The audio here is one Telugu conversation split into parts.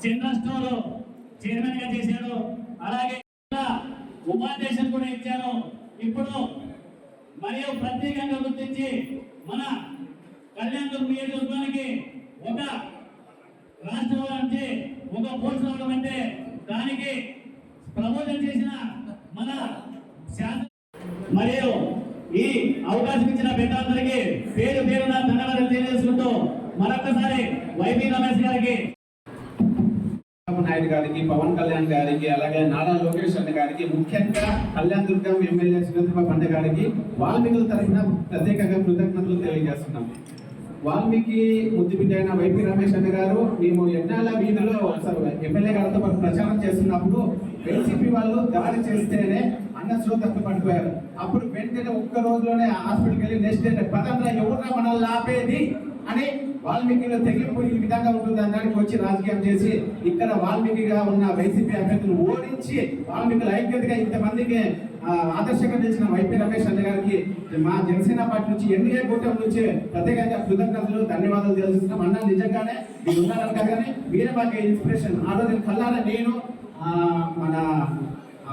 జనరల్ స్టోర్ చైర్మన్ గా చేశారు. అలాగే ఉపాధ్యక్షులు కూడా ఇచ్చారు. ఇప్పుడు మరియు ప్రత్యేకంగా గుర్తించి మన కళ్యాణదుర్గం నియోజకవర్గానికి ఒక రాష్ట్రంలో నుంచి ఒక పోస్ట్ రావడం అంటే దానికి ప్రమోషన్ చేసిన మన మరియు ఈ అవకాశం ఇచ్చిన పెద్దలందరికీ పేరు పేరున ధన్యవాదాలు తెలియజేసుకుంటూ మరొకసారి వైపీ రమేష్ గారికి, నాయుడు గారికి, పవన్ కళ్యాణ్ గారికి, అలాగే నారా లోకేష్ అన్న గారికి, ముఖ్యంగా కళ్యాణదుర్గం ఎమ్మెల్యే సురేంద్రబాబు అన్న గారికి వాల్మీకుల తరఫున ప్రత్యేకంగా కృతజ్ఞతలు తెలియజేస్తున్నాం. వాల్మీకి ముద్దుబిడ్డ అయిన వైపీ రమేష్ అన్న గారు మేము ఎన్నాళ్ళ వీధిలో ఎమ్మెల్యే గారితో ప్రచారం చేస్తున్నప్పుడు వైసీపీ వాళ్ళు దాడి చేస్తేనే అన్న శ్రోతలు పడిపోయారు. అప్పుడు వెంటనే ఒక్క రోజులోనే హాస్పిటల్కి వెళ్ళి నెక్స్ట్ డే పదంగా ఎవరున్నా మనల్ని ఆపేది అని వాల్మీకిలో తెగింపు ఈ విధంగా ఉంటుంది అన్నానికి వచ్చి రాజకీయం చేసి ఇక్కడ వాల్మీకిగా ఉన్న వైసీపీ అభ్యర్థులు ఓడించి వాల్మీకుల ఐక్యతగా ఇంతమందికి ఆదర్శంగా నిలిచిన వైపీ రమేష్ అన్న గారికి మా జనసేన పార్టీ నుంచి ఎన్డీఏ కూటమి నుంచి ప్రత్యేకంగా కృతజ్ఞతలు ధన్యవాదాలు తెలుస్తున్నాం. అన్న నిజంగానే మీరు ఉన్నారని కానీ మీరే మాకు ఇన్స్పిరేషన్. ఆ రోజు కల్లారా నేను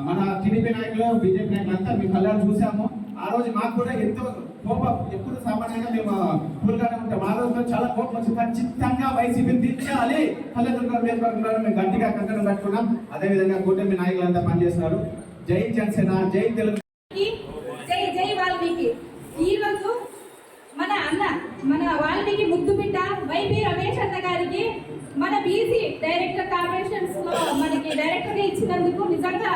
మన టీడీపీ నాయకులు, బీజేపీ నాయకులు అంతా మీ కళ్ళారు చూసాము. ఆ రోజు మాకు కూడా ఎంతో కోపం, ఎప్పుడు సామాన్యంగా మేము కూల్గానే ఉంటాం. ఆ రోజులో చాలా కోపం వచ్చి ఖచ్చితంగా వైసీపీ దించాలి కళ్యాణదుర్గం నియోజకవర్గంలో మేము గట్టిగా కంకణం కట్టుకున్నాం. అదేవిధంగా కూటమి నాయకులంతా పనిచేస్తున్నారు. జై జనసేన, జై తెలుగు, జై జై వాల్మీకి. ఈరోజు మన అన్న, మన వాల్మీకి ముద్దుబిడ్డ వైపీ రమేష్ అన్న గారికి మన బీసీ డైరెక్టర్ కార్పొరేషన్స్ లో మనకి డైరెక్టర్ గా ఇచ్చినందుకు నిజంగా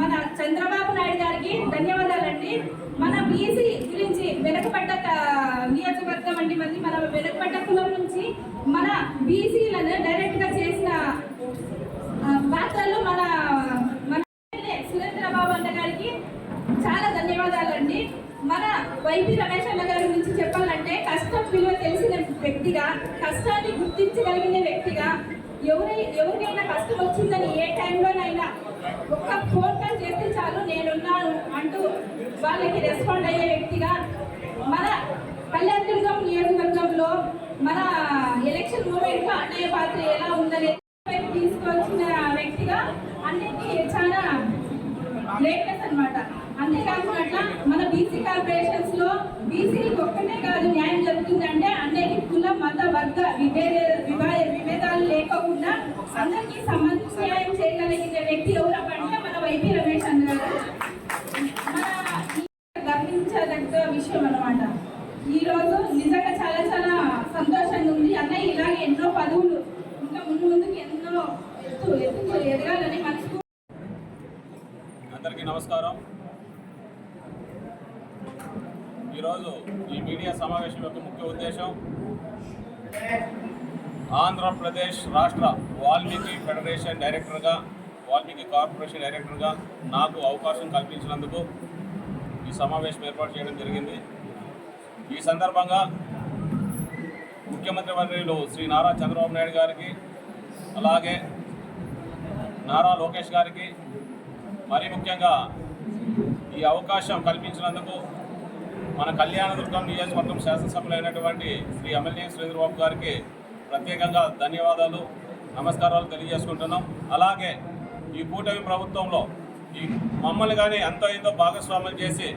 మన చంద్రబాబు నాయుడు గారికి ధన్యవాదాలండి. మన బీసీ గురించి వెనుకబడ్డ నియోజకవర్గం అండి, మళ్ళీ మన వెనుకబడ్డ కులం నుంచి మన బీసీలను డైరెక్ట్ గా చేసిన పాత్రలో మన సురేంద్రబాబు అన్న గారికి చాలా ధన్యవాదాలండి. మన వైపీ రమేష్ అన్న గారి గురించి చెప్పాలంటే కష్టం విలువ తెలిసిన వ్యక్తిగా, కష్టాన్ని గుర్తించగలిగిన వ్యక్తిగా, ఎవరికైనా కష్టం వచ్చిందని ఏ టైంలోనైనా ఒక్క ఫోన్ కాల్ చేస్తే చాలు నేనున్నాను అంటూ వాళ్ళకి రెస్పాండ్ అయ్యే వ్యక్తిగా, మన కళ్యాణదుర్గం నియోజకవర్గంలో మన ఎలక్షన్ మూమెంట్ లో అన్నయ్య పాత్ర ఎలా ఉందని తీసుకొచ్చిన వ్యక్తిగా అన్నిటికీ చాలా గ్రేట్నెస్ అనమాట. అంతేకాకుండా మన బీసీ కార్పొరేషన్స్ లో బీసీకి ఒక్కటే కాదు న్యాయం జరుగుతుందంటే అన్నిటి కుల, మత, వర్గ విభేదాలు లేకుండా అందరికీ సంబంధించి న్యాయం చేయగలిగిన వ్యక్తి ఎవరంటే మన వైపీ రమేష్ అన్న గారు. మన గమనించదగ్గ విషయం అనమాట. ఈ రోజు నిజంగా చాలా చాలా సంతోషంగా ఉంది. అన్నయ్య ఇలాగే ఎన్నో పదవులు ఇంకా ముందుకు ఎన్నో ఎత్తుకు ఎదగాలని మనసు. అందరికీ నమస్కారం. ఈరోజు ఈ మీడియా సమావేశం యొక్క ముఖ్య ఉద్దేశం ఆంధ్రప్రదేశ్ రాష్ట్ర వాల్మీకి ఫెడరేషన్ డైరెక్టర్గా, వాల్మీకి కార్పొరేషన్ డైరెక్టర్గా నాకు అవకాశం కల్పించినందుకు ఈ సమావేశం ఏర్పాటు చేయడం జరిగింది. ఈ సందర్భంగా ముఖ్యమంత్రి వర్యులు శ్రీ నారా చంద్రబాబు నాయుడు గారికి, అలాగే నారా లోకేష్ గారికి, మరీ ముఖ్యంగా ఈ అవకాశం కల్పించినందుకు మన కళ్యాణదుర్గం నియోజకవర్గం శాసనసభ్యులైనటువంటి శ్రీ ఎమ్మెల్యే సురేంద్రబాబు గారికి ప్రత్యేకంగా ధన్యవాదాలు, నమస్కారాలు తెలియజేసుకుంటున్నాం. అలాగే ఈ కూటమి ప్రభుత్వంలో ఈ మమ్మల్ని కానీ ఎంతో భాగస్వామ్యం చేసి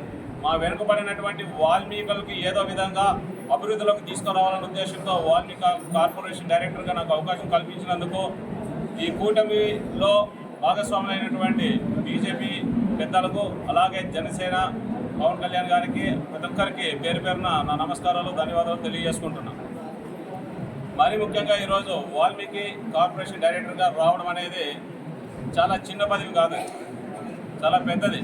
మా వెనుకబడినటువంటి వాల్మీకులకి ఏదో విధంగా అభివృద్ధిలోకి తీసుకురావాలనే ఉద్దేశంతో వాల్మీకి కార్పొరేషన్ డైరెక్టర్గా నాకు అవకాశం కల్పించినందుకు ఈ కూటమిలో భాగస్వాములైనటువంటి బీజేపీ పెద్దలకు, అలాగే జనసేన పవన్ కళ్యాణ్ గారికి, ప్రతి ఒక్కరికి పేరు పేరున నా నమస్కారాలు, ధన్యవాదాలు తెలియజేసుకుంటున్నాను. మరీ ముఖ్యంగా ఈరోజు వాల్మీకి కార్పొరేషన్ డైరెక్టర్గా రావడం అనేది చాలా చిన్న పదవి కాదు, చాలా పెద్దది.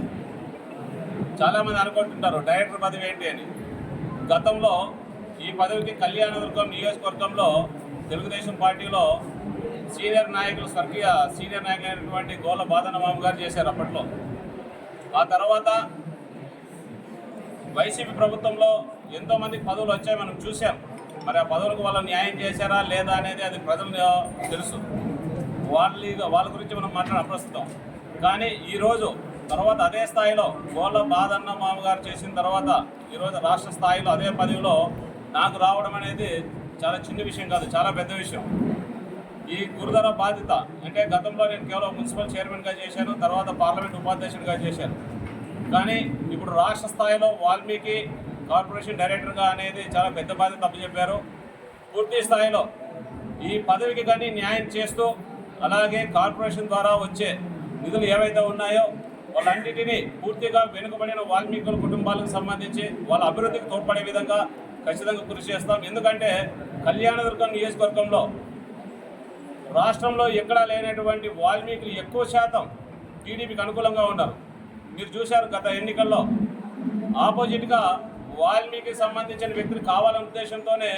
చాలామంది అనుకుంటుంటారు డైరెక్టర్ పదవి ఏంటి అని. గతంలో ఈ పదవికి కళ్యాణదుర్గం నియోజకవర్గంలో తెలుగుదేశం పార్టీలో సీనియర్ నాయకులైనటువంటి గోళ్ళ బాదనమామ గారు చేశారు అప్పట్లో. ఆ తర్వాత వైసీపీ ప్రభుత్వంలో ఎంతోమందికి పదవులు వచ్చాయి, మనం చూసాం. మరి ఆ పదవులకు వాళ్ళు న్యాయం చేశారా లేదా అనేది అది ప్రజలకు తెలుసు. వాళ్ళ గురించి మనం మాట్లాడే ప్రస్తుతం. కానీ ఈరోజు తర్వాత అదే స్థాయిలో గోళ్ళ బాదన్న మామగారు చేసిన తర్వాత ఈరోజు రాష్ట్ర స్థాయిలో అదే పదవిలో నాకు రావడం అనేది చాలా చిన్న విషయం కాదు, చాలా పెద్ద విషయం. ఈ గురుతర బాధ్యత అంటే గతంలో నేను కేవలం మున్సిపల్ చైర్మన్గా చేశాను, తర్వాత పార్లమెంట్ ఉపాధ్యక్షుడిగా చేశాను. కానీ ఇప్పుడు రాష్ట్ర స్థాయిలో వాల్మీకి కార్పొరేషన్ డైరెక్టర్గా అనేది చాలా పెద్ద బాధ్యత అప్పచెప్పారు. పూర్తి స్థాయిలో ఈ పదవికి కానీ న్యాయం చేస్తూ అలాగే కార్పొరేషన్ ద్వారా వచ్చే నిధులు ఏవైతే ఉన్నాయో వాళ్ళన్నిటినీ పూర్తిగా వెనుకబడిన వాల్మీకుల కుటుంబాలకు సంబంధించి వాళ్ళ అభివృద్ధికి తోడ్పడే విధంగా ఖచ్చితంగా కృషి చేస్తాం. ఎందుకంటే కళ్యాణదుర్గం నియోజకవర్గంలో రాష్ట్రంలో ఎక్కడా లేనటువంటి వాల్మీకులు ఎక్కువ శాతం టీడీపీకి అనుకూలంగా ఉన్నారు. మీరు చూశారు గత ఎన్నికల్లో ఆపోజిట్గా వాల్మీకి సంబంధించిన వ్యక్తులు కావాలనే ఉద్దేశంతోనే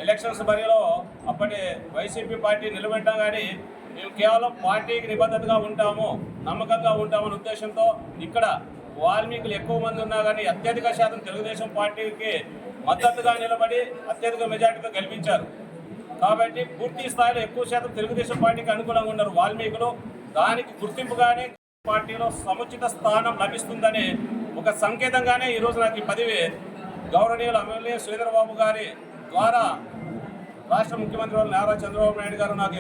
ఎలక్షన్స్ బరిలో అప్పటి వైసీపీ పార్టీ నిలబెట్టాం. కానీ మేము కేవలం పార్టీకి నిబద్ధతగా ఉంటాము, నమ్మకంగా ఉంటామనే ఉద్దేశంతో ఇక్కడ వాల్మీకులు ఎక్కువ మంది ఉన్నా కానీ అత్యధిక శాతం తెలుగుదేశం పార్టీకి మద్దతుగా నిలబడి అత్యధిక మెజార్టీతో గెలిపించారు. కాబట్టి పూర్తి స్థాయిలో ఎక్కువ శాతం తెలుగుదేశం పార్టీకి అనుకూలంగా ఉన్నారు వాల్మీకులు. దానికి గుర్తింపుగానే పార్టీలో సముచిత స్థానం లభిస్తుందని ఒక సంకేతంగానే ఈరోజు నాకు ఈ పదవి గౌరవనీయులు ఎమ్మెల్యే శ్రీధరబాబు గారి ద్వారా రాష్ట్ర ముఖ్యమంత్రి నారా చంద్రబాబు నాయుడు గారు నాకు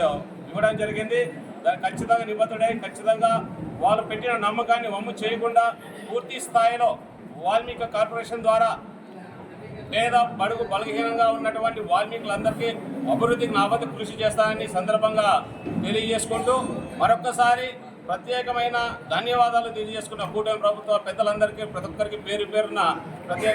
ఇవ్వడం జరిగింది. దానికి ఖచ్చితంగా నిబద్ధుడై ఖచ్చితంగా వాళ్ళు పెట్టిన నమ్మకాన్ని వమ్ము చేయకుండా పూర్తి స్థాయిలో వాల్మీకి కార్పొరేషన్ ద్వారా పేద బడుగు బలహీనంగా ఉన్నటువంటి వాల్మీకులందరికీ అభివృద్ధికి నా వంతు కృషి చేస్తానని సందర్భంగా తెలియజేసుకుంటూ మరొక్కసారి ప్రత్యేకమైన ధన్యవాదాలు తెలియజేసుకున్న కూటమి ప్రభుత్వ పెద్దలందరికీ ప్రతి ఒక్కరికి పేరు పేరున ప్రత్యేక